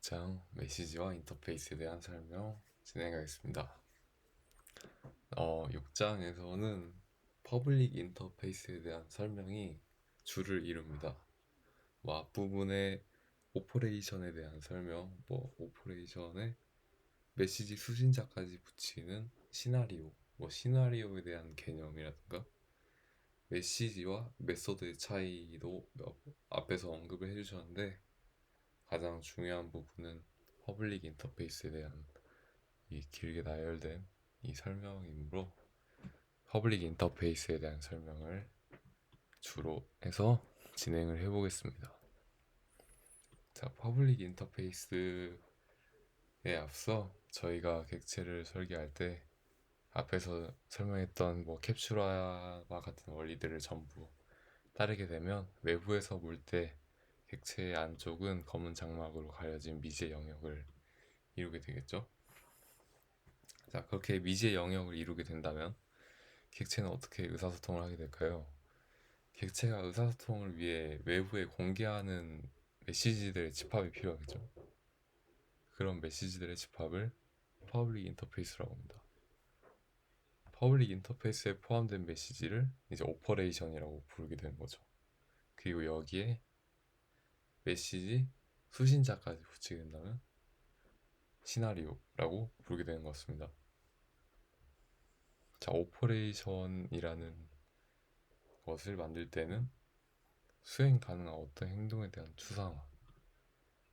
6장 메시지와 인터페이스에 대한 설명 진행하겠습니다. 6장에서는 퍼블릭 인터페이스에 대한 설명이 주를 이룹니다. 앞부분에 오퍼레이션에 대한 설명, 오퍼레이션에 메시지 수신자까지 붙이는 시나리오, 시나리오에 대한 개념이라든가 메시지와 메소드의 차이도 앞에서 언급을 해주셨는데, 가장 중요한 부분은 퍼블릭 인터페이스에 대한 이 길게 나열된 이 설명이므로 퍼블릭 인터페이스에 대한 설명을 주로 해서 진행을 해보겠습니다. 자, 퍼블릭 인터페이스에 앞서 저희가 객체를 설계할 때 앞에서 설명했던 캡슐화와 같은 원리들을 전부 따르게 되면 외부에서 볼 때 객체의 안쪽은 검은 장막으로 가려진 미지의 영역을 이루게 되겠죠. 자, 그렇게 미지의 영역을 이루게 된다면 객체는 어떻게 의사소통을 하게 될까요? 객체가 의사소통을 위해 외부에 공개하는 메시지들의 집합이 필요하겠죠. 그런 메시지들의 집합을 퍼블릭 인터페이스라고 합니다. 퍼블릭 인터페이스에 포함된 메시지를 이제 오퍼레이션이라고 부르게 되는 거죠. 그리고 여기에 메시지 수신자까지 붙이게 된다면 시나리오라고 부르게 되는 것 같습니다. 자, 오퍼레이션이라는 것을 만들 때는 수행 가능한 어떤 행동에 대한 추상화,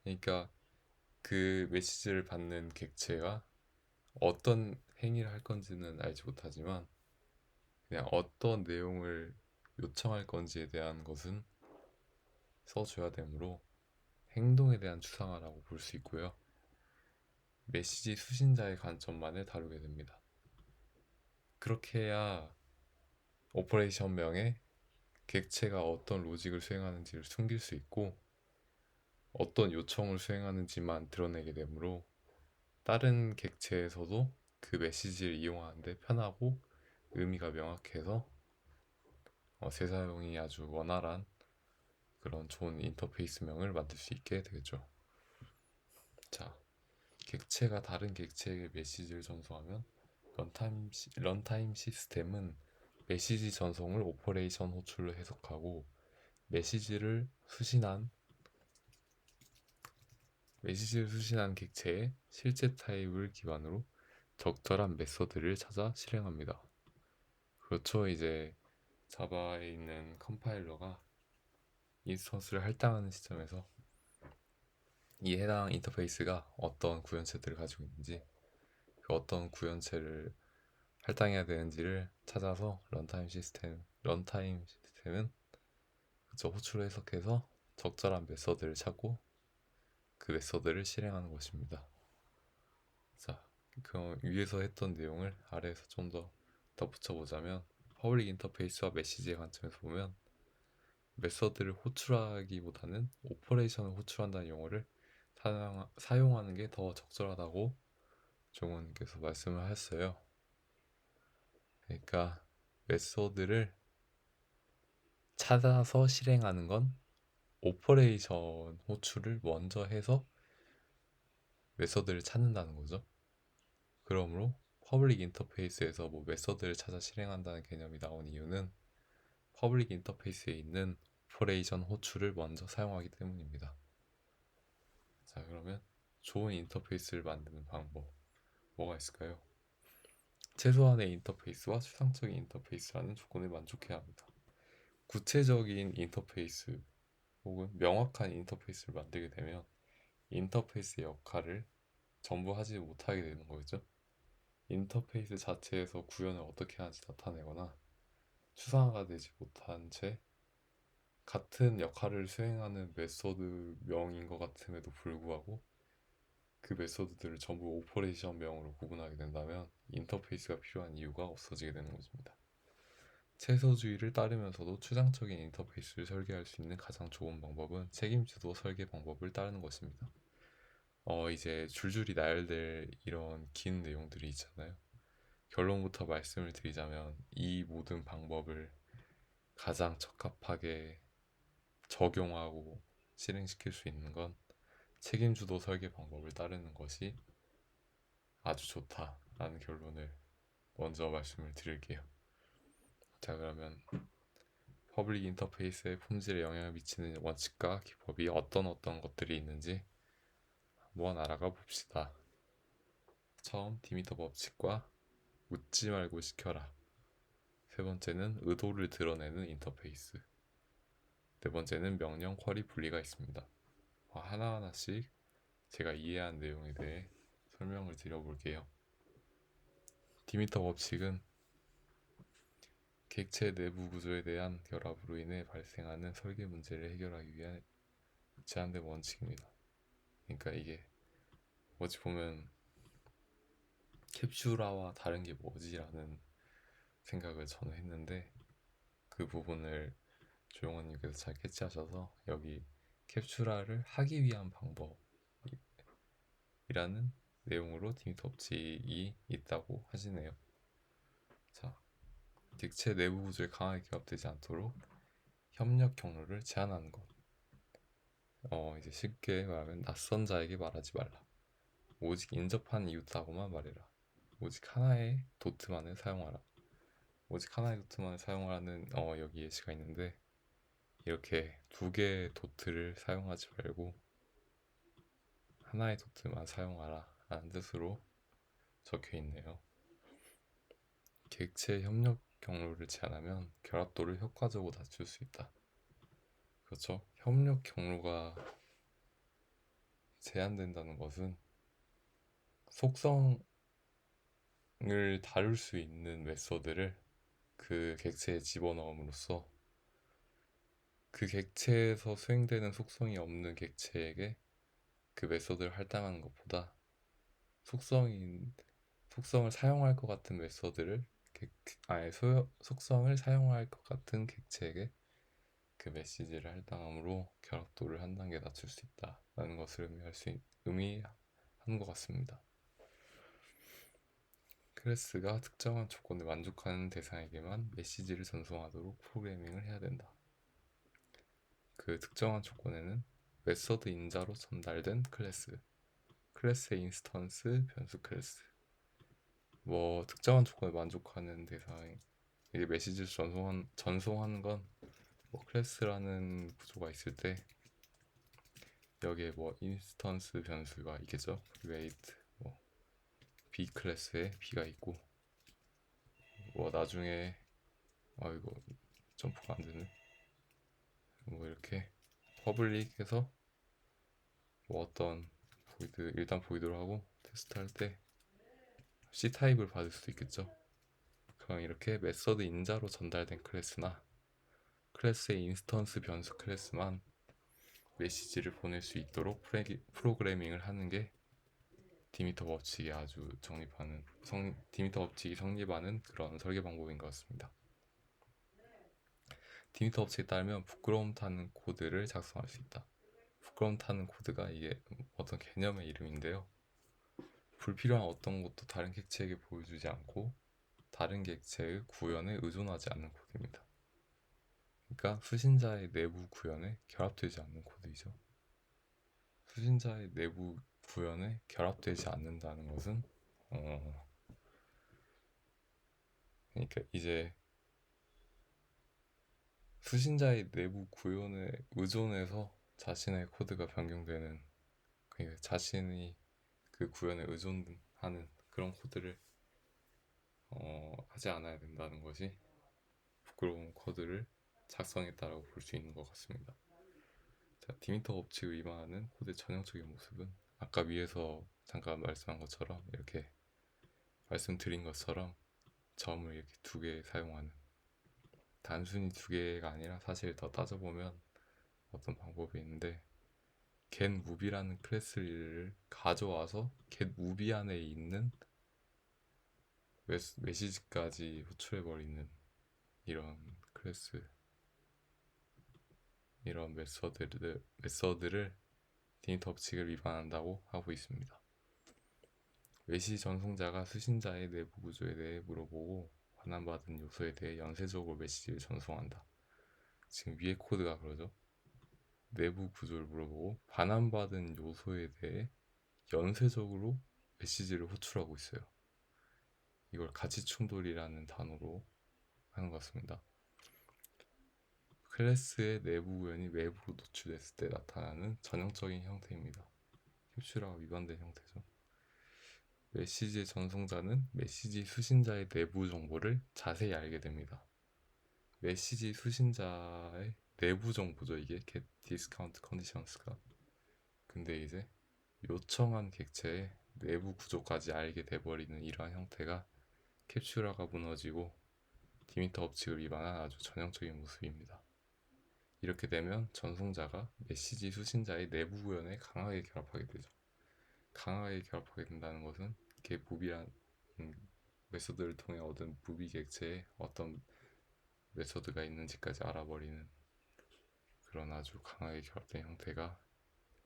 그러니까 그 메시지를 받는 객체가 어떤 행위를 할 건지는 알지 못하지만 그냥 어떤 내용을 요청할 건지에 대한 것은 써줘야 되므로 행동에 대한 추상화라고 볼 수 있고요. 메시지 수신자의 관점만을 다루게 됩니다. 그렇게 해야 오퍼레이션명에 객체가 어떤 로직을 수행하는지를 숨길 수 있고 어떤 요청을 수행하는지만 드러내게 되므로 다른 객체에서도 그 메시지를 이용하는데 편하고 의미가 명확해서 재사용이 아주 원활한 그런 좋은 인터페이스명을 만들 수 있게 되겠죠. 자, 객체가 다른 객체에게 메시지를 전송하면 런타임 시스템은 메시지 전송을 오퍼레이션 호출로 해석하고 메시지를 수신한 객체의 실제 타입을 기반으로 적절한 메소드를 찾아 실행합니다. 그렇죠. 이제 자바에 있는 컴파일러가 인스턴스를 할당하는 시점에서 이 해당 인터페이스가 어떤 구현체들을 가지고 있는지, 그 어떤 구현체를 할당해야 되는지를 찾아서 런타임 시스템은 그쵸, 호출을 해석해서 적절한 메서드를 찾고 그 메서드를 실행하는 것입니다. 자, 그 위에서 했던 내용을 아래에서 좀 더 덧붙여보자면 퍼블릭 인터페이스와 메시지의 관점에서 보면 메서드를 호출하기보다는 오퍼레이션을 호출한다는 용어를 사용하는 게 더 적절하다고 종원께서 말씀을 하셨어요. 그러니까 메소드를 찾아서 실행하는 건 오퍼레이션 호출을 먼저 해서 메소드를 찾는다는 거죠. 그러므로 퍼블릭 인터페이스에서 메소드를 찾아 실행한다는 개념이 나온 이유는 퍼블릭 인터페이스에 있는 오퍼레이션 호출을 먼저 사용하기 때문입니다. 자, 그러면 좋은 인터페이스를 만드는 방법 뭐가 있을까요? 최소한의 인터페이스와 추상적인 인터페이스라는 조건을 만족해야 합니다. 구체적인 인터페이스 혹은 명확한 인터페이스를 만들게 되면 인터페이스의 역할을 전부 하지 못하게 되는 거죠. 인터페이스 자체에서 구현을 어떻게 하는지 나타내거나 추상화가 되지 못한 채 같은 역할을 수행하는 메소드명인 것 같음에도 불구하고 그 메소드들을 전부 오퍼레이션 명으로 구분하게 된다면 인터페이스가 필요한 이유가 없어지게 되는 것입니다. 최소주의를 따르면서도 추상적인 인터페이스를 설계할 수 있는 가장 좋은 방법은 책임주도 설계 방법을 따르는 것입니다. 이제 줄줄이 나열될 이런 긴 내용들이 있잖아요. 결론부터 말씀을 드리자면 이 모든 방법을 가장 적합하게 적용하고 실행시킬 수 있는 건 책임주도 설계 방법을 따르는 것이 아주 좋다라는 결론을 먼저 말씀을 드릴게요. 자, 그러면 퍼블릭 인터페이스의 품질에 영향을 미치는 원칙과 기법이 어떤 것들이 있는지 한번 알아가 봅시다. 처음 디미터 법칙과 묻지 말고 시켜라. 세 번째는 의도를 드러내는 인터페이스. 네 번째는 명령 쿼리 분리가 있습니다. 하나하나씩 제가 이해한 내용에 대해 설명을 드려볼게요. 디미터 법칙은 객체 내부 구조에 대한 결합으로 인해 발생하는 설계 문제를 해결하기 위한 제한된 원칙입니다. 그러니까 이게 어찌 보면 캡슐화와 다른 게 뭐지라는 생각을 저는 했는데 그 부분을 조용원님께서 잘 캐치하셔서 여기 캡슐화를 하기 위한 방법이라는 내용으로 디미터 법칙이 있다고 하시네요. 자, 객체 내부 구조에 강하게 결합되지 않도록 협력 경로를 제한하는 것. 이제 쉽게 말하면 낯선 자에게 말하지 말라. 오직 인접한 이웃하고만 말해라. 오직 하나의 도트만을 사용하라. 오직 하나의 도트만을 사용하라는 여기 예시가 있는데 이렇게 두 개의 도트를 사용하지 말고 하나의 도트만 사용하라 라는 뜻으로 적혀 있네요. 객체 협력 경로를 제한하면 결합도를 효과적으로 낮출 수 있다. 그렇죠? 협력 경로가 제한된다는 것은 속성을 다룰 수 있는 메서드를 그 객체에 집어넣음으로써 그 객체에서 수행되는 속성이 없는 객체에게 그 메서드를 할당하는 것보다 속성을 사용할 것 같은 메서드를 속성을 사용할 것 같은 객체에게 그 메시지를 할당함으로 결합도를 한 단계 낮출 수 있다라는 것을 의미하는 것 같습니다. 클래스가 특정한 조건에 만족하는 대상에게만 메시지를 전송하도록 프로그래밍을 해야 된다. 그 특정한 조건에는 메서드 인자로 전달된 클래스의 인스턴스, 변수 클래스. 특정한 조건에 만족하는 대상에 메시지를 전송하는 건 클래스라는 구조가 있을 때 여기에 인스턴스 변수가 있겠죠. 웨이트 B 클래스에 B가 있고 나중에 이거 점프가 안 되네. 이렇게 퍼블릭해서 어떤 일단 보이드로 하고 테스트할 때 C 타입을 받을 수도 있겠죠. 그럼 이렇게 메서드 인자로 전달된 클래스나 클래스의 인스턴스 변수 클래스만 메시지를 보낼 수 있도록 프로그래밍을 하는 게 디미터 법칙이 디미터 법칙이 성립하는 그런 설계 방법인 것 같습니다. 디미터 법칙에 따르면 부끄러움 타는 코드를 작성할 수 있다. 부끄러움 타는 코드가 이게 어떤 개념의 이름인데요. 불필요한 어떤 것도 다른 객체에게 보여주지 않고 다른 객체의 구현에 의존하지 않는 코드입니다. 그러니까 수신자의 내부 구현에 결합되지 않는 코드이죠. 수신자의 내부 구현에 결합되지 않는다는 것은 그러니까 이제 수신자의 내부 구현에 의존해서 자신의 코드가 변경되는, 그러니까 자신이 그 구현에 의존하는 그런 코드를 하지 않아야 된다는 것이 부끄러운 코드를 작성했다라고 볼 수 있는 것 같습니다. 자, 디미터 법칙을 위반하는 코드의 전형적인 모습은 아까 위에서 잠깐 말씀한 것처럼 이렇게 말씀드린 것처럼 점을 이렇게 두 개 사용하는, 단순히 두 개가 아니라 사실 더 따져보면 어떤 방법이 있는데 getMovie라는 클래스를 가져와서 getMovie 안에 있는 메시지까지 호출해버리는 이런 클래스, 이런 메서드를 디미터 법칙을 위반한다고 하고 있습니다. 메시지 전송자가 수신자의 내부 구조에 대해 물어보고 반환받은 요소에 대해 연쇄적으로 메시지를 전송한다. 지금 위에 코드가 그러죠. 내부 구조를 물어보고 반환받은 요소에 대해 연쇄적으로 메시지를 호출하고 있어요. 이걸 가치 충돌이라는 단어로 하는 것 같습니다. 클래스의 내부 구현이 외부로 노출됐을 때 나타나는 전형적인 형태입니다. 캡슐화가 위반된 형태죠. 메시지의 전송자는 메시지 수신자의 내부 정보를 자세히 알게 됩니다. 메시지 수신자의 내부 정보죠, 이게 get discount conditions가. 근데 이제 요청한 객체의 내부 구조까지 알게 돼버리는 이러한 형태가 캡슐화가 무너지고 디미터 법칙을 위반한 아주 전형적인 모습입니다. 이렇게 되면 전송자가 메시지 수신자의 내부 구현에 강하게 결합하게 되죠. 강하게 결합하게 된다는 것은 이렇게 무비란 메소드를 통해 얻은 무비 객체에 어떤 메소드가 있는지까지 알아버리는 그런 아주 강하게 결합된 형태가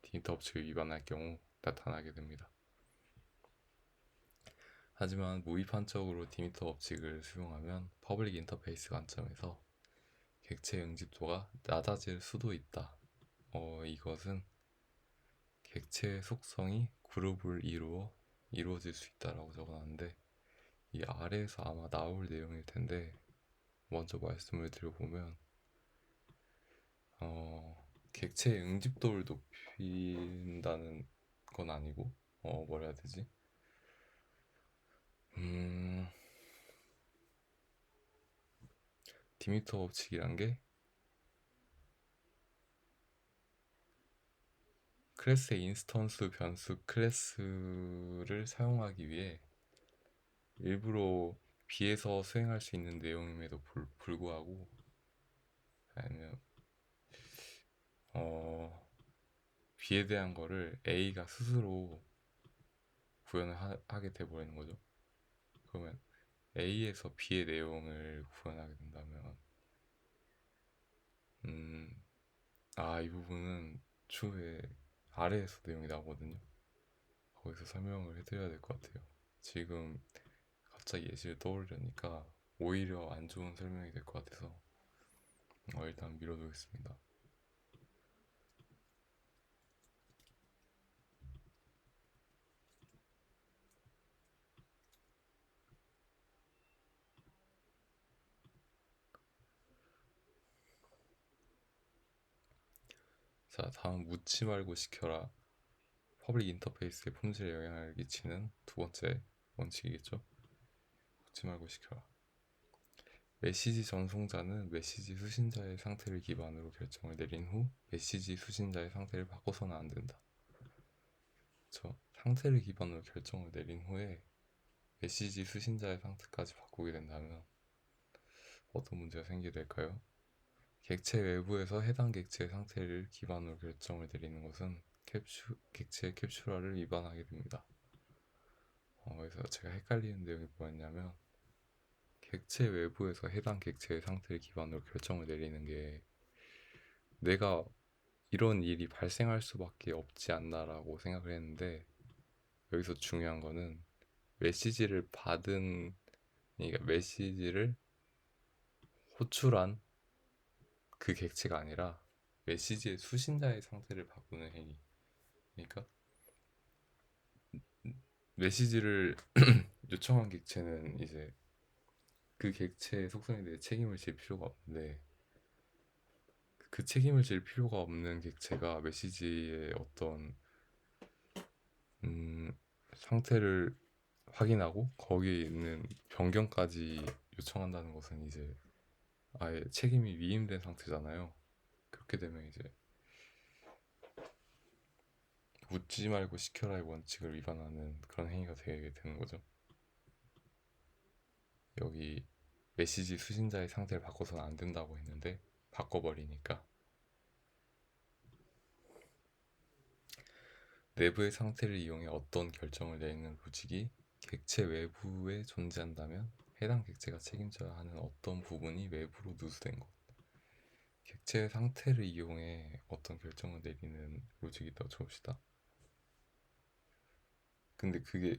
디미터 법칙을 위반할 경우 나타나게 됩니다. 하지만 무비판적으로 디미터 법칙을 수용하면 퍼블릭 인터페이스 관점에서 객체 응집도가 낮아질 수도 있다. 이것은 객체의 속성이 그룹을 이루어질 수 있다라고 적어놨는데 이 아래에서 아마 나올 내용일 텐데 먼저 말씀을 드려보면 객체의 응집도를 높인다는 건 아니고 뭐라 해야 되지? 디미터 법칙이란 게 클래스의 인스턴스 변수 클래스를 사용하기 위해 일부러 B에서 수행할 수 있는 내용임에도 불구하고 아니면 B에 대한 거를 A가 스스로 구현을 하게 돼버리는 거죠. 그러면 A에서 B의 내용을 구현하게 된다면 이 부분은 추후에 아래에서 내용이 나오거든요. 거기서 설명을 해드려야 될 것 같아요. 지금 갑자기 예시를 떠올리려니까 오히려 안 좋은 설명이 될 것 같아서 일단 미뤄두겠습니다. 자, 다음 묻지 말고 시켜라. 퍼블릭 인터페이스의 품질에 영향을 끼치는 두 번째 원칙이겠죠. 묻지 말고 시켜라. 메시지 전송자는 메시지 수신자의 상태를 기반으로 결정을 내린 후 메시지 수신자의 상태를 바꿔서는 안 된다. 그렇죠? 상태를 기반으로 결정을 내린 후에 메시지 수신자의 상태까지 바꾸게 된다면 어떤 문제가 생기게 될까요? 객체 외부에서 해당 객체의 상태를 기반으로 결정을 내리는 것은 객체의 캡슐화를 위반하게 됩니다. 그래서 제가 헷갈리는 내용이 뭐였냐면 객체 외부에서 해당 객체의 상태를 기반으로 결정을 내리는 게 내가 이런 일이 발생할 수밖에 없지 않나라고 생각을 했는데 여기서 중요한 거는 메시지를 받은 그러니까 메시지를 호출한 그 객체가 아니라 메시지의 수신자의 상태를 바꾸는 행위. 그러니까 메시지를 요청한 객체는 이제 그 객체의 속성에 대해 책임을 질 필요가 없는데 그 책임을 질 필요가 없는 객체가 메시지의 어떤 상태를 확인하고 거기에 있는 변경까지 요청한다는 것은 이제 아예 책임이 위임된 상태잖아요. 그렇게 되면 이제 묻지 말고 시켜라의 원칙을 위반하는 그런 행위가 되게 되는 거죠. 여기 메시지 수신자의 상태를 바꿔서는 안 된다고 했는데 바꿔버리니까 내부의 상태를 이용해 어떤 결정을 내리는 로직이 객체 외부에 존재한다면 해당 객체가 책임져야 하는 어떤 부분이 외부로 누수된 것. 객체의 상태를 이용해 어떤 결정을 내리는 로직이 있다고 쳐봅시다. 근데 그게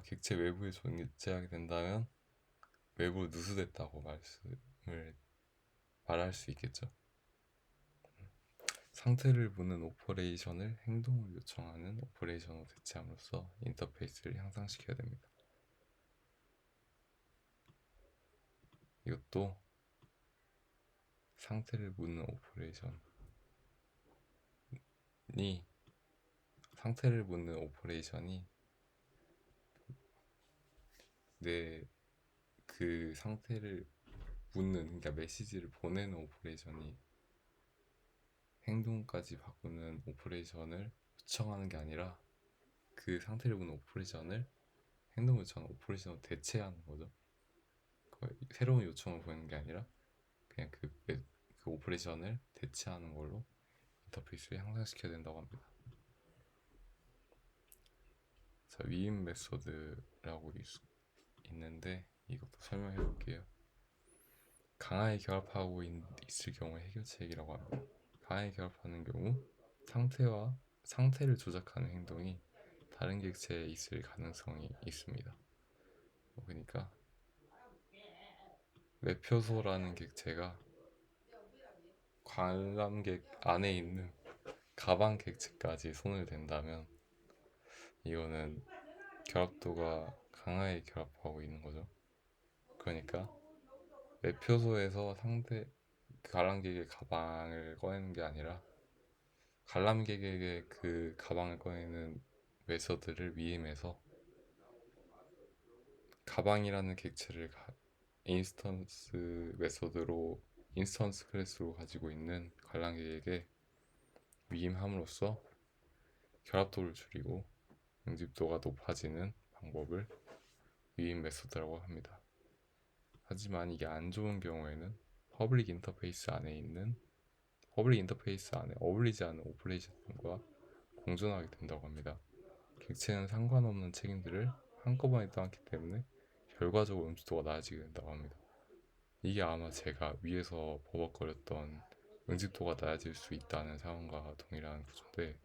객체 외부에 존재하게 된다면 외부로 누수됐다고 말할 수 있겠죠. 상태를 보는 오퍼레이션을 행동을 요청하는 오퍼레이션으로 대체함으로써 인터페이스를 향상시켜야 됩니다. 이것도 상태를 묻는 오퍼레이션이 상태를 묻는 오퍼레이션이 내 그 상태를 묻는, 그러니까 메시지를 보내는 오퍼레이션이 행동까지 바꾸는 오퍼레이션을 요청하는 게 아니라 그 상태를 묻는 오퍼레이션을 행동 요청하는 오퍼레이션으로 대체하는 거죠. 새로운 요청을 보내는 게 아니라 그냥 그 오퍼레이션을 대체하는 걸로 인터페이스를 향상시켜야 된다고 합니다. 자, 위임 메소드라고 있는데 이것도 설명해 볼게요. 강하게 결합하고 있을 경우 해결책이라고 합니다. 강하게 결합하는 경우 상태를 조작하는 행동이 다른 객체에 있을 가능성이 있습니다. 그러니까 매표소라는 객체가 관람객 안에 있는 가방 객체까지 손을 댄다면 이거는 결합도가 강하게 결합하고 있는 거죠. 그러니까 매표소에서 관람객의 가방을 꺼내는 게 아니라 관람객에게 그 가방을 꺼내는 메서드를 위임해서 가방이라는 객체를 인스턴스 클래스로 가지고 있는 관람객에게 위임함으로써 결합도를 줄이고 응집도가 높아지는 방법을 위임 메소드라고 합니다. 하지만 이게 안 좋은 경우에는 퍼블릭 인터페이스 안에 어울리지 않은 오퍼레이션과 공존하게 된다고 합니다. 객체는 상관없는 책임들을 한꺼번에 떠안기 때문에 결과적으로 응집도가 낮아지게 된다고 합니다. 이게 아마 제가 위에서 버벅거렸던 응집도가 낮아질 수 있다는 상황과 동일한 구조인데,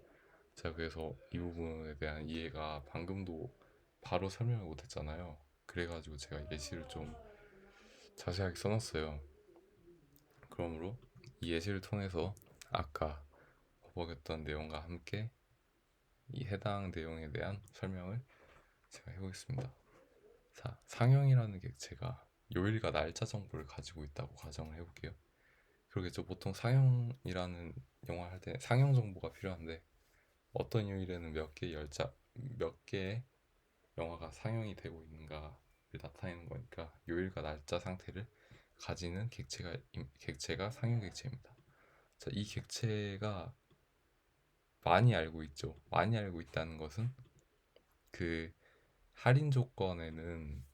제가 그래서 이 부분에 대한 이해가 방금도 바로 설명을 못했잖아요. 그래가지고 제가 예시를 좀 자세하게 써놨어요. 그러므로 이 예시를 통해서 아까 버벅였던 내용과 함께 이 해당 내용에 대한 설명을 제가 해보겠습니다. 자, 상형이라는 객체가 요일과 날짜 정보를 가지고 있다고 가정을 해볼게요. 그러겠죠. 보통 상형이라는 영화를 할 때 상형 정보가 필요한데 어떤 요일에는 몇 개의 영화가 상영이 되고 있는가를 나타내는 거니까 요일과 날짜 상태를 가지는 객체가 상형 객체입니다. 자, 이 객체가 많이 알고 있죠. 많이 알고 있다는 것은 그 할인 조건에는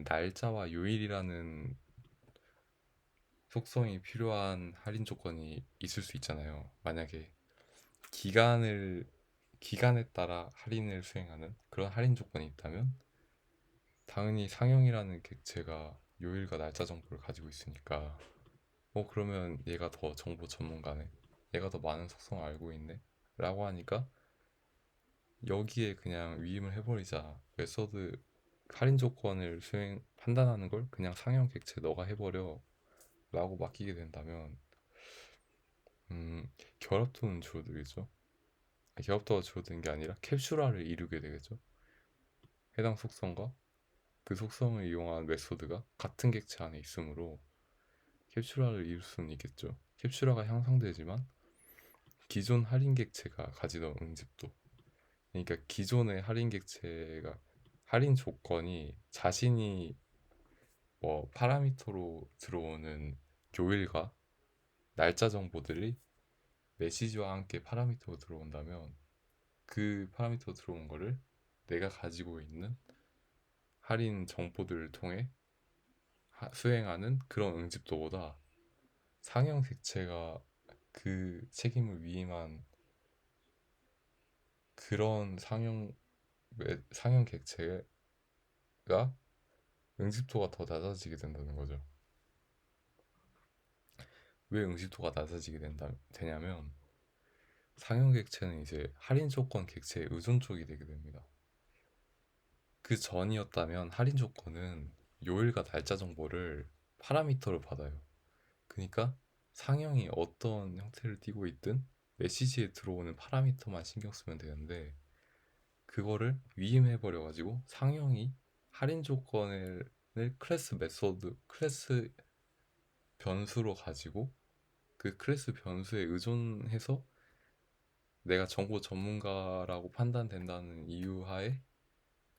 날짜와 요일이라는 속성이 필요한 할인 조건이 있을 수 있잖아요. 만약에 기간에 따라 할인을 수행하는 그런 할인 조건이 있다면 당연히 상용이라는 객체가 요일과 날짜 정보를 가지고 있으니까 그러면 얘가 더 정보 전문가네, 얘가 더 많은 속성을 알고 있네 라고 하니까 여기에 그냥 위임을 해버리자, 메서드 할인 조건을 판단하는 걸 그냥 상용 객체 너가 해버려 라고 맡기게 된다면 결합도는 줄어들겠죠. 결합도가 줄어드는 게 아니라 캡슐화를 이루게 되겠죠. 해당 속성과 그 속성을 이용한 메소드가 같은 객체 안에 있으므로 캡슐화를 이룰 수는 있겠죠. 캡슐화가 향상되지만 기존 할인 객체가 가지던 응집도, 그러니까 기존의 할인 객체가 할인 조건이 자신이 파라미터로 들어오는 요일과 날짜 정보들이 메시지와 함께 파라미터로 들어온다면 그 파라미터 들어온 거를 내가 가지고 있는 할인 정보들을 통해 수행하는 그런 응집도보다 상형 객체가 그 책임을 위임한 그런 상형 객체가 응집도가 더 낮아지게 된다는 거죠. 왜 응집도가 낮아지게 되냐면 상형 객체는 이제 할인 조건 객체의 의존 쪽이 되게 됩니다. 그 전이었다면 할인 조건은 요일과 날짜 정보를 파라미터로 받아요. 그러니까 상형이 어떤 형태를 띠고 있든 메시지에 들어오는 파라미터만 신경 쓰면 되는데 그거를 위임해버려가지고 상형이 할인 조건을 클래스 메소드, 클래스 변수로 가지고 그 클래스 변수에 의존해서 내가 정보 전문가라고 판단된다는 이유하에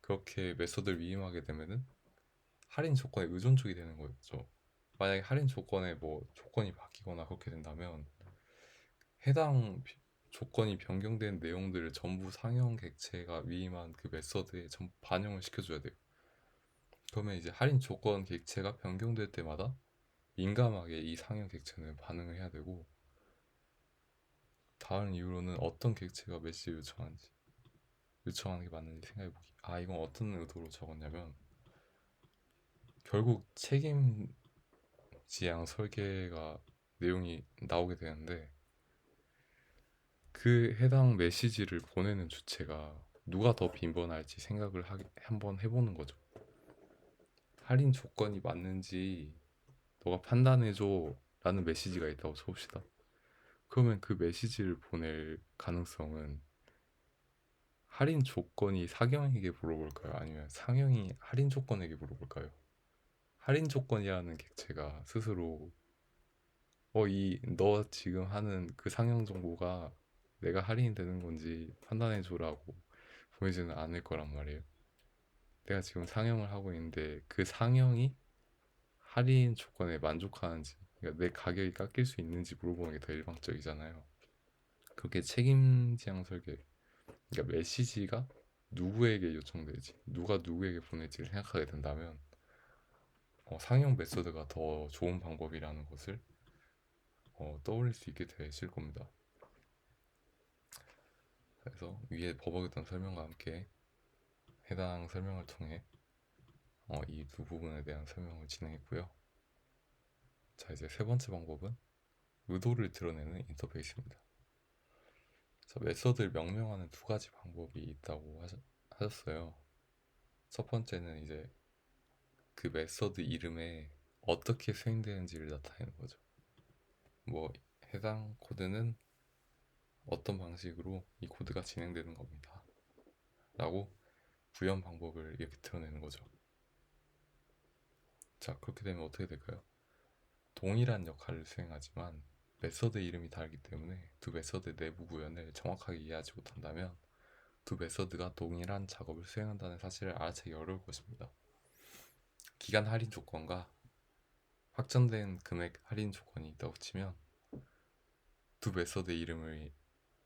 그렇게 메소드를 위임하게 되면은 할인 조건에 의존적이 되는 거죠. 만약에 할인 조건에 뭐 조건이 바뀌거나 그렇게 된다면 해당 조건이 변경된 내용들을 전부 상형 객체가 위임한 그 메서드에 전부 반영을 시켜줘야 돼요. 그러면 이제 할인 조건 객체가 변경될 때마다 민감하게 이 상형 객체는 반응을 해야 되고 다른 이유로는 어떤 객체가 메시지 요청하는지 요청하는 게 맞는지 생각해보기. 아 이건 어떤 의도로 적었냐면 결국 책임 지향 설계가 내용이 나오게 되는데 그 해당 메시지를 보내는 주체가 누가 더 빈번할지 생각을 한번 해보는 거죠. 할인 조건이 맞는지 너가 판단해줘 라는 메시지가 있다고 쳐봅시다. 그러면 그 메시지를 보낼 가능성은 할인 조건이 사경에게 물어볼까요? 아니면 상형이 할인 조건에게 물어볼까요? 할인 조건이라는 객체가 스스로 너 지금 하는 그 상형 정보가 내가 할인이 되는 건지 판단해줘라고 보내지는 않을 거란 말이에요. 내가 지금 상형을 하고 있는데 그 상형이 할인 조건에 만족하는지, 그러니까 내 가격이 깎일 수 있는지 물어보는 게 더 일방적이잖아요. 그렇게 책임 지향 설계, 그러니까 메시지가 누구에게 요청될지, 누가 누구에게 보낼지를 생각하게 된다면 상형 메소드가 더 좋은 방법이라는 것을 떠올릴 수 있게 되실 겁니다. 그래서 위에 버벅였던 설명과 함께 해당 설명을 통해 이 두 부분에 대한 설명을 진행했고요. 자 이제 세 번째 방법은 의도를 드러내는 인터페이스입니다. 그래서 메서드를 명명하는 두 가지 방법이 있다고 하셨어요. 첫 번째는 이제 그 메서드 이름에 어떻게 수행되는지를 나타내는 거죠. 뭐 해당 코드는 어떤 방식으로 이 코드가 진행되는 겁니다. 라고 구현 방법을 이렇게 드러내는 거죠. 자 그렇게 되면 어떻게 될까요? 동일한 역할을 수행하지만 메서드 이름이 다르기 때문에 두 메서드 내부 구현을 정확하게 이해하지 못한다면 두 메서드가 동일한 작업을 수행한다는 사실을 알아채기 어려울 것입니다. 기간 할인 조건과 확정된 금액 할인 조건이 있다고 치면 두 메서드 이름을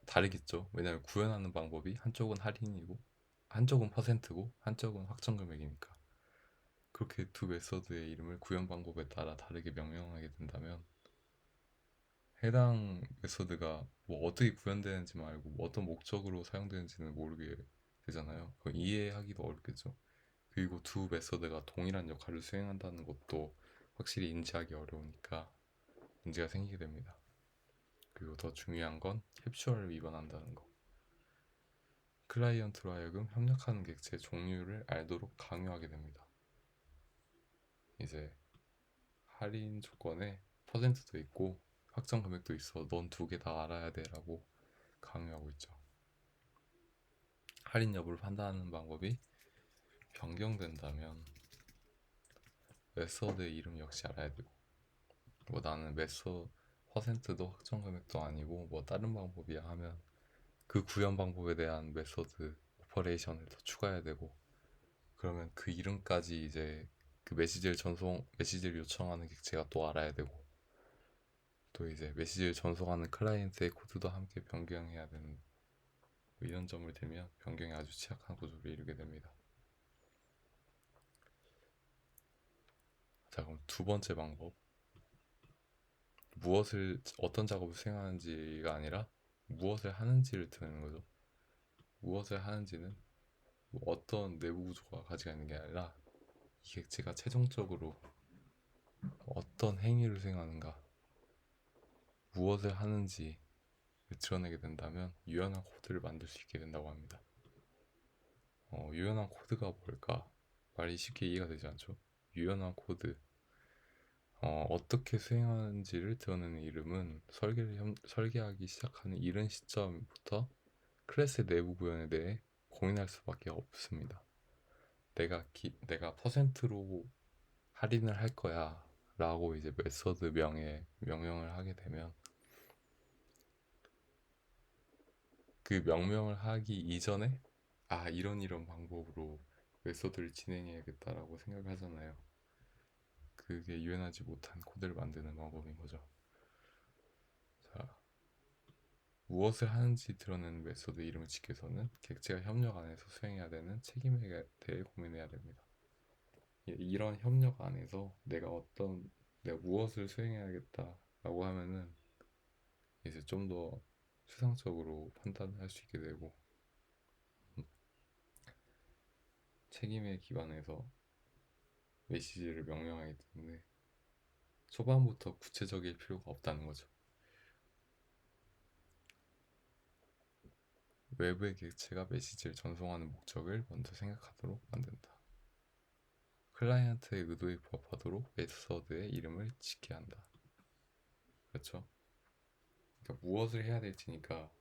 다르겠죠. 왜냐하면 구현하는 방법이 한쪽은 할인이고 한쪽은 퍼센트고 한쪽은 확정 금액이니까. 그렇게 두 메서드의 이름을 구현 방법에 따라 다르게 명명하게 된다면 해당 메서드가 뭐 어떻게 구현되는지 말고 뭐 어떤 목적으로 사용되는지는 모르게 되잖아요. 그럼 이해하기도 어렵겠죠. 그리고 두 메서드가 동일한 역할을 수행한다는 것도 확실히 인지하기 어려우니까 문제가 생기게 됩니다. 그리고 더 중요한 건 캡슐을 위반한다는 거. 클라이언트로 하여금 협력하는 객체의 종류를 알도록 강요하게 됩니다. 이제 할인 조건에 퍼센트도 있고 확정 금액도 있어. 넌 두 개 다 알아야 돼 라고 강요하고 있죠. 할인 여부를 판단하는 방법이 변경된다면 메서드의 이름 역시 알아야 되고 뭐 나는 퍼센트도 확정 금액도 아니고 뭐 다른 방법이야 하면 그 구현 방법에 대한 메서드 오퍼레이션을 더 추가해야 되고 그러면 그 이름까지 이제 그 메시지를 요청하는 객체가 또 알아야 되고 또 이제 메시지를 전송하는 클라이언트의 코드도 함께 변경해야 되는 뭐 이런 점을 들면 변경이 아주 취약한 구조를 이루게 됩니다. 자 그럼 두 번째 방법 어떤 작업을 수행하는지가 아니라 무엇을 하는지를 드러내는 거죠. 무엇을 하는지는 뭐 어떤 내부 구조가 가지고 있는 게 아니라 이 객체가 최종적으로 어떤 행위를 수행하는가 무엇을 하는지 드러내게 된다면 유연한 코드를 만들 수 있게 된다고 합니다. 유연한 코드가 뭘까? 말이 쉽게 이해가 되지 않죠? 유연한 코드. 어떻게 수행하는지를 드러내는 이름은 설계하기 시작하는 이른 시점부터 클래스 내부 구현에 대해 고민할 수밖에 없습니다. 내가 퍼센트로 할인을 할 거야 라고 이제 메서드 명에 명명을 하게 되면 그 명명을 하기 이전에 이런 방법으로 메서드를 진행해야겠다라고 생각하잖아요. 그게 유연하지 못한 코드를 만드는 방법인 거죠. 자, 무엇을 하는지 드러내는 메소드 이름을 짓기 위해서는 객체가 협력 안에서 수행해야 되는 책임에 대해 고민해야 됩니다. 이런 협력 안에서 내가 무엇을 수행해야겠다라고 하면은 이제 좀 더 추상적으로 판단할 수 있게 되고 책임에 기반해서 메시지를 명령하기 때문에 초반부터 구체적일 필요가 없다는 거죠. 외부의 객체가 메시지를 전송하는 목적을 먼저 생각하도록 만든다. 클라이언트의 의도에 부합하도록 메서드의 이름을 짓게 한다. 그렇죠? 그러니까 무엇을 해야 될지니까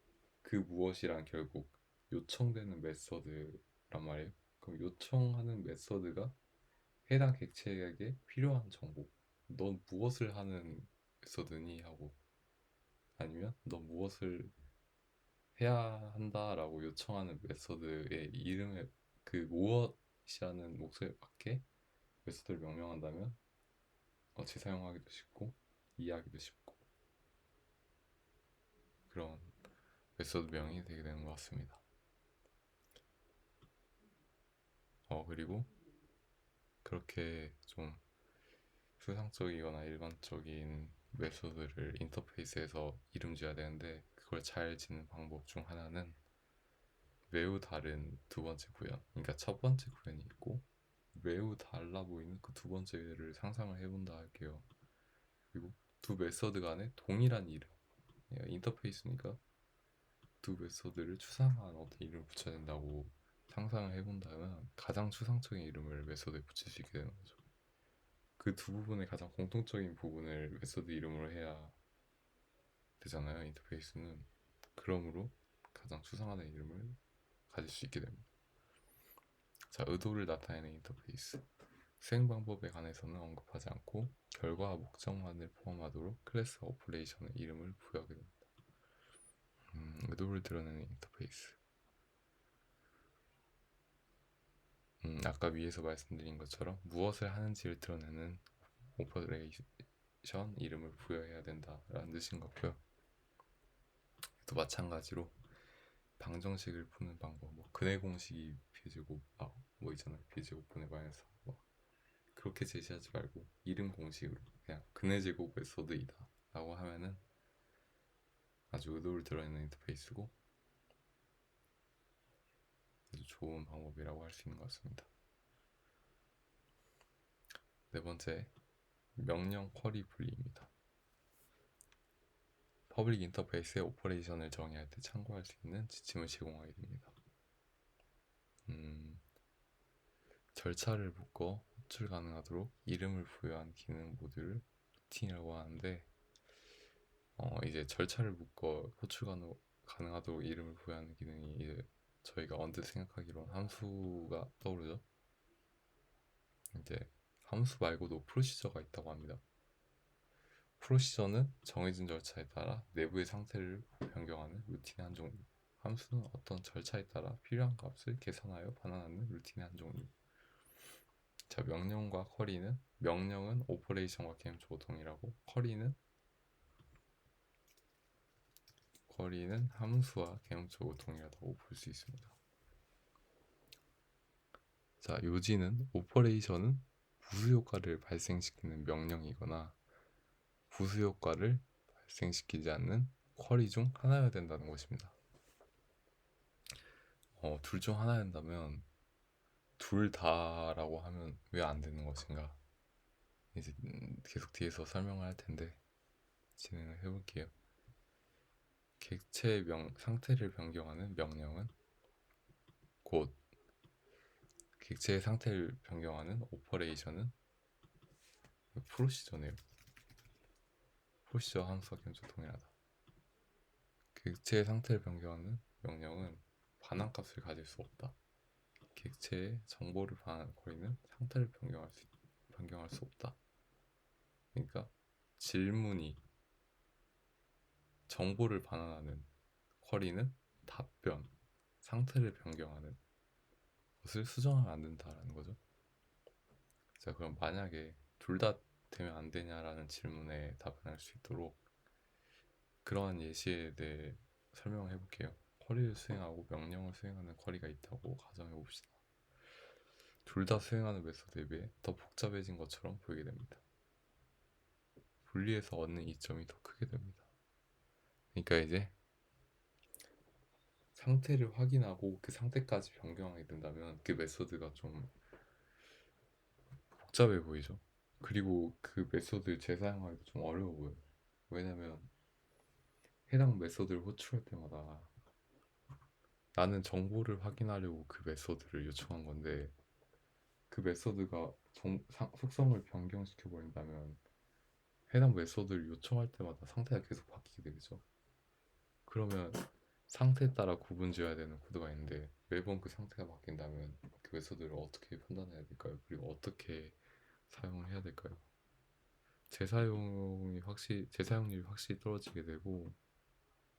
그 무엇이란 결국 요청되는 메서드란 말이에요. 그럼 요청하는 메서드가 해당 객체에게 필요한 정보. 넌 무엇을 하는 메서드니? 하고 아니면 넌 무엇을 해야 한다라고 요청하는 메서드의 이름에 그 무엇이라는 목소리에 맞게 메서드를 명명한다면 재사용하기도 쉽고 이해하기도 쉽고 그런 메서드명이 되게 되는 것 같습니다. 그리고 그렇게 좀 추상적이거나 일반적인 메소드를 인터페이스에서 이름 지어야 되는데 그걸 잘 짓는 방법 중 하나는 매우 다른 두 번째 구현, 그러니까 첫 번째 구현이 있고 매우 달라 보이는 그 두 번째를 상상을 해본다 할게요. 그리고 두 메서드 간에 동일한 이름, 인터페이스니까 두 메서드를 추상한 어떤 이름을 붙여야 된다고 상상을 해본다면 가장 추상적인 이름을 메서드에 붙일 수 있게 되는 거죠. 그 두 부분의 가장 공통적인 부분을 메서드 이름으로 해야 되잖아요. 인터페이스는. 그러므로 가장 추상화된 이름을 가질 수 있게 됩니다. 자, 의도를 나타내는 인터페이스. 수행 방법에 관해서는 언급하지 않고 결과와 목적만을 포함하도록 클래스 오퍼레이션의 이름을 부여하게 됩니다. 의도를 드러내는 인터페이스. 아까 위에서 말씀드린 것처럼 무엇을 하는지를 드러내는 오퍼레이션 이름을 부여해야 된다라는 뜻인 거고요. 또 마찬가지로 방정식을 푸는 방법, 근해 공식이 b제곱 있잖아요. b제곱분의 마이너스 그렇게 제시하지 말고 이름 공식으로 그냥 근해 제곱 메소드이다 라고 하면은 아주 의도를 드러내는 인터페이스고 아주 좋은 방법이라고 할 수 있는 것 같습니다. 네 번째, 명령 쿼리 분리입니다. 퍼블릭 인터페이스의 오퍼레이션을 정의할 때 참고할 수 있는 지침을 제공하게 됩니다. 절차를 묶어 호출 가능하도록 이름을 부여한 기능 모듈을 루틴이라고 하는데 이제 절차를 묶어 호출 가능하도록 이름을 부여하는 기능이 이제 저희가 언뜻 생각하기로는 함수가 떠오르죠. 이제 함수 말고도 프로시저가 있다고 합니다. 프로시저는 정해진 절차에 따라 내부의 상태를 변경하는 루틴의 한 종류. 함수는 어떤 절차에 따라 필요한 값을 계산하여 반환하는 루틴의 한 종류. 자, 명령과 쿼리는 명령은 오퍼레이션과 개념적으로 동일하고 쿼리는 함수와 개념적으로 동일하다고 볼 수 있습니다. 자, 요지는 오퍼레이션은 부수 효과를 발생시키는 명령이거나 부수 효과를 발생시키지 않는 쿼리 중 하나여야 된다는 것입니다. 둘 중 하나였다면 둘 다라고 하면 왜 안 되는 것인가? 이제 계속 뒤에서 설명을 할 텐데 진행을 해볼게요. 객체의 상태를 변경하는 명령은 곧 객체의 상태를 변경하는 오퍼레이션은 프로시저네요. 프로시저와 함수와 견주 동일하다. 객체의 상태를 변경하는 명령은 반환값을 가질 수 없다. 객체의 정보를 반환하는 쿼리는 상태를 변경할 수 없다. 그러니까 질문이 정보를 반환하는 쿼리는 답변, 상태를 변경하는 것을 수정하면 안 된다라는 거죠. 자, 그럼 만약에 둘 다 되면 안 되냐라는 질문에 답변할 수 있도록 그러한 예시에 대해 설명을 해볼게요. 쿼리를 수행하고 명령을 수행하는 쿼리가 있다고 가정해 봅시다. 둘 다 수행하는 메소드에 비해 더 복잡해진 것처럼 보이게 됩니다. 분리해서 얻는 이점이 더 크게 됩니다. 그러니까 이제 상태를 확인하고 그 상태까지 변경하게 된다면 그 메소드가 좀 복잡해 보이죠. 그리고 그 메소드 재사용하기도 좀 어려워 보여요. 왜냐면 해당 메소드를 호출할 때마다 나는 정보를 확인하려고 그 메소드를 요청한 건데 그 메소드가 속성을 변경시켜 버린다면 해당 메소드를 요청할 때마다 상태가 계속 바뀌게 되겠죠. 그러면 상태에 따라 구분 지어야 되는 코드가 있는데 매번 그 상태가 바뀐다면 그 메소드를 어떻게 판단해야 될까요? 그리고 어떻게 사용을 해야 될까요? 재사용률이 확실히 떨어지게 되고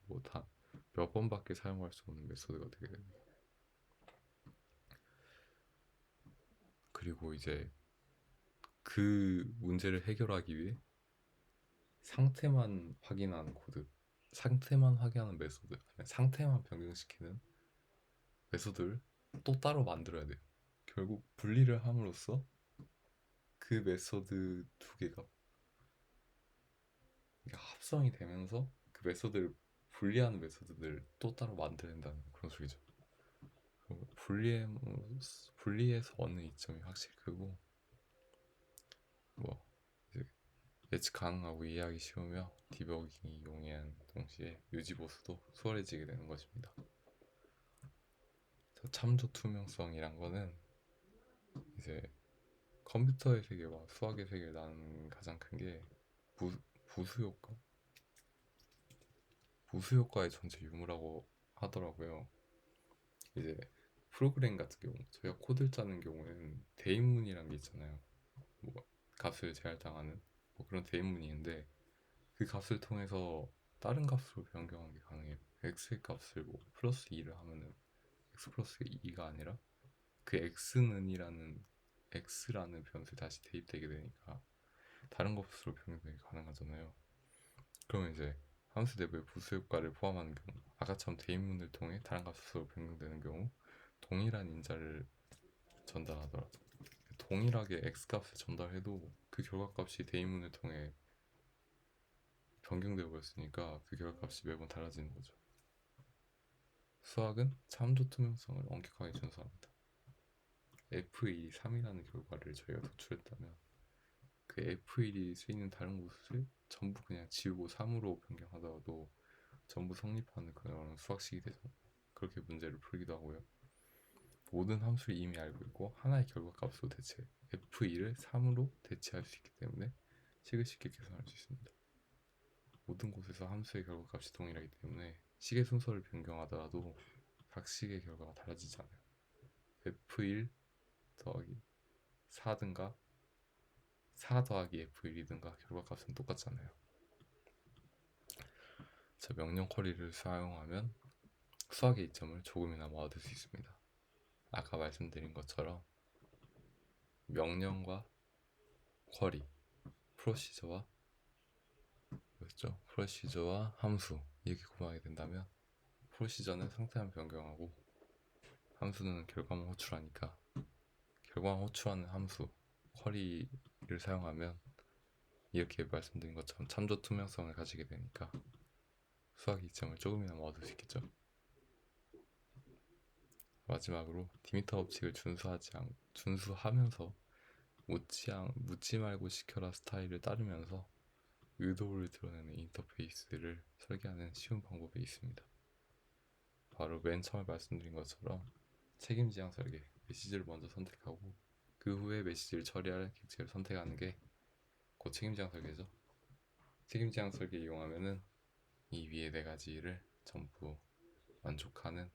뭐 다 몇 번밖에 사용할 수 없는 메소드가 되게 됩니다. 그리고 이제 그 문제를 해결하기 위해 상태만 확인하는 코드, 상태만 확인하는 메소드, 상태만 변경시키는 메소드를 또 따로 만들어야 돼요. 결국 분리를 함으로써 그 메소드 두 개가 합성이 되면서 그 메소드를 분리하는 메소드를 또 따로 만들어야 된다는 그런 소리죠. 분리해서 얻는 이점이 확실히 크고 뭐 이제 예측 가능하고 이해하기 쉬우며 디버깅이 용이한 동시에 유지 보수도 수월해지게 되는 것입니다. 참조 투명성이란 거는 이제 컴퓨터의 세계와 수학의 세계를 나누는 가장 큰 게 부수 효과, 부수 효과의 존재 유무라고 하더라고요. 이제 프로그램 같은 경우 저희가 코드를 짜는 경우에는 대인문이라는 게 있잖아요. 뭐 값을 제할당하는 뭐 그런 대인문이 있는데 그 값을 통해서 다른 값으로 변경하는 게 가능해요. x의 값을 뭐 플러스 2를 하면은 x 플러스 2가 아니라 그 x라는 변수에 다시 대입되게 되니까 다른 값으로 변경이 가능하잖아요. 그러면 이제 함수 내부의 부수 효과를 포함하는 경우 아까처럼 대인문을 통해 다른 값으로 변경되는 경우 동일한 인자를 전달하더라도 동일하게 x값을 전달해도 그 결과값이 대인문을 통해 변경되어 버렸으니까 그 결과값이 매번 달라지는 거죠. 수학은 참조 투명성을 엄격하게 준수합니다. F1이 3이라는 결과를 저희가 도출했다면 그 F1이 쓰이는 다른 곳을 전부 그냥 지우고 3으로 변경하더라도 전부 성립하는 그런 수학식이 되죠. 그렇게 문제를 풀기도 하고요. 모든 함수를 이미 알고 있고 하나의 결과값으로 F2를 3으로 대체할 수 있기 때문에 식을 쉽게 계산할 수 있습니다. 모든 곳에서 함수의 결과값이 동일하기 때문에 식의 순서를 변경하더라도 각 식의 결과가 달라지지 않아요. F1 더하기 4든가 4 더하기 F1이든가 결과값은 똑같잖아요. 자, 명령 쿼리를 사용하면 수학의 이점을 조금이나마 얻을 수 있습니다. 아까 말씀드린 것처럼 명령과 쿼리, 프로시저와 프로시저와 함수 이렇게 구분하게 된다면 프로시저는 상태만 변경하고 함수는 결과만 호출하니까 결과만 호출하는 함수 쿼리를 사용하면 이렇게 말씀드린 것처럼 참조 투명성을 가지게 되니까 수학의 이점을 조금이나마 얻을 수 있겠죠. 마지막으로 디미터 법칙을 준수하면서 묻지 말고 시켜라 스타일을 따르면서 의도를 드러내는 인터페이스를 설계하는 쉬운 방법이 있습니다. 바로 맨 처음에 말씀드린 것처럼 책임지향 설계, 메시지를 먼저 선택하고 그 후에 메시지를 처리할 객체를 선택하는 게 곧 책임지향 설계죠. 책임지향 설계 이용하면은 이 위에 네 가지를 전부 만족하는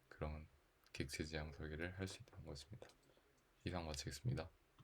그런 객체지향 설계를 할 수 있다는 것입니다. 이상 마치겠습니다.